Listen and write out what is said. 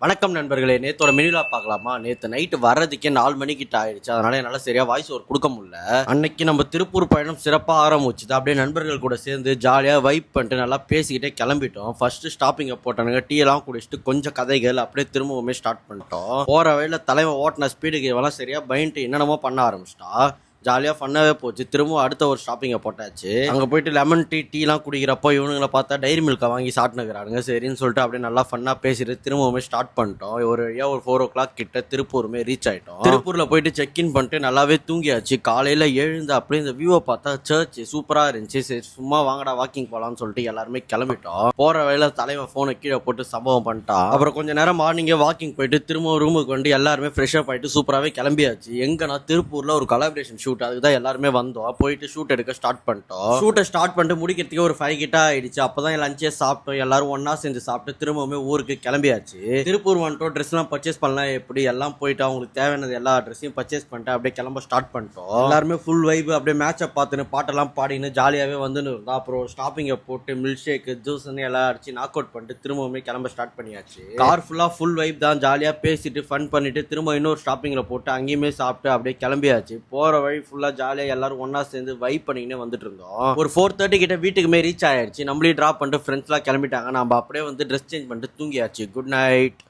வணக்கம் நண்பர்களே, நேத்தோட மெனுலா பார்க்கலாமா? நேற்று நைட்டு வர்றதுக்கே 4 மணிக்கிட்ட ஆயிடுச்சு. அதனால என்னால் சரியா வாய்ஸ் ஓவர் கொடுக்க முடியல. அன்னைக்கு நம்ம திருப்பூர் பயணம் சிறப்பாக ஆரம்பிச்சுது. அப்படியே நண்பர்கள் கூட சேர்ந்து ஜாலியாக வைப் பண்ணிட்டு நல்லா பேசிக்கிட்டே கிளம்பிட்டோம். ஃபர்ஸ்ட் ஸ்டாப்பிங்கை போட்டானுங்க, டீ எல்லாம் குடிச்சிட்டு கொஞ்சம் கதைகள் அப்படியே திரும்பவுமே ஸ்டார்ட் பண்ணிட்டோம். போகிற வழியில் தலைவன் ஓட்டின ஸ்பீடுக்கு இவெல்லாம் சரியா பயன்ட்டு என்னென்னமோ பண்ண ஆரம்பிச்சிட்டா. ஜாலியாக ஃபன்னாகவே போச்சு. திரும்பவும் அடுத்த ஒரு ஷாப்பிங்கை போட்டாச்சு. அங்கே போயிட்டு லெமன் டீலாம் குடிக்கிறப்போ இவனுங்களை பார்த்தா டைரி மில்கை வாங்கி சாப்பிட்டுக்கிறானுங்க. சரின்னு சொல்லிட்டு அப்படியே நல்லா ஃபன்னாக பேசிட்டு திரும்பவுமே ஸ்டார்ட் பண்ணிட்டோம். ஒரு 4 o'clock கிட்ட திருப்பூருமே ரீச் ஆகிட்டோம். திருப்பூரில் போயிட்டு செக்இன் பண்ணிட்டு நல்லாவே தூங்கியாச்சு. காலையில் எழுந்து அப்படியே இந்த வியூவை பார்த்தா சர்ச் சூப்பராக இருந்துச்சு. சரி சும்மா வாங்கடா வாக்கிங் போகலான்னு சொல்லிட்டு எல்லாருமே கிளம்பிட்டோம். போகிற வேலை தலைவன் ஃபோனை கீழே போட்டு சம்பவம் பண்ணிட்டான். அப்புறம் கொஞ்சம் நேரம் மார்னிங்கே வாக்கிங் போயிட்டு திரும்ப ரூமுக்கு வந்து எல்லாருமே ஃப்ரெஷ்ஷப் ஆகிட்டு சூப்பராகவே கிளம்பியாச்சு. எங்கன்னா திருப்பூரில் ஒரு கொலாபரேஷன் ஷூட், அதுக்கு தான் எல்லாருமே வந்தோம். போயிட்டு ஷூட் எடுக்க ஸ்டார்ட் பண்ணிட்டோம். ஷூட்டை ஸ்டார்ட் பண்ணிட்டு முடிக்கிறதுக்கு ஒரு 5 கிட்ட ஆயிடுச்சு. அப்பதான் லஞ்சே சாப்பிட்டோம். எல்லாரும் ஒன்னா சேர்ந்து சாப்பிட்டு திரும்பவுமே ஊருக்கு கிளம்பியாச்சு. திருப்பூர் வந்துட்டோம். ட்ரெஸ் எல்லாம் பர்ச்சேஸ் பண்ணலாம், எப்படி எல்லாம் போயிட்டு அவங்களுக்கு தேவையானது எல்லா ட்ரெஸ்ஸையும் பர்ச்சேஸ் பண்ணிட்டு அப்படியே கிளம்ப ஸ்டார்ட் பண்ணிட்டோம். எல்லாருமே ஃபுல் வைப் அப்படியே மேட்சை பார்த்துன்னு பாட்டெல்லாம் பாடின்னு ஜாலியாவே வந்துன்னு இருந்தா. அப்புறம் ஸ்டாப்பிங்கை போட்டு மில்க் ஷேக் ஜூஸ்ன்னு எல்லாம் அடிச்சு நாக் அவுட் பண்ணிட்டு திரும்பவுமே கிளம்ப ஸ்டார்ட் பண்ணியாச்சு. கார் ஃபுல்லா ஃபுல் வைப் தான், ஜாலியா பேசிட்டு ஃபன் பண்ணிட்டு திரும்ப இன்னொரு ஸ்டாப்பிங்ல போட்டு அங்கேயுமே சாப்பிட்டு அப்படியே கிளம்பியாச்சு. போற வழி ஃபுல்லா ஜாலியாக எல்லாரும் ஒன்னா சேர்ந்து வைப் பண்ணிக்கினே வந்துட்டு இருந்தோம். ஒரு 4:30 கிட்ட வீட்டுக்குமே ரீச் ஆயிடுச்சு. நம்மளையும் ட்ராப் பண்ணிட்டு ஃப்ரெண்ட்ஸ்லாம் கிளம்பிட்டாங்க. நம்ம அப்படியே வந்து ட்ரெஸ் சேஞ்ச் பண்ணிட்டு தூங்கியாச்சு. Good night.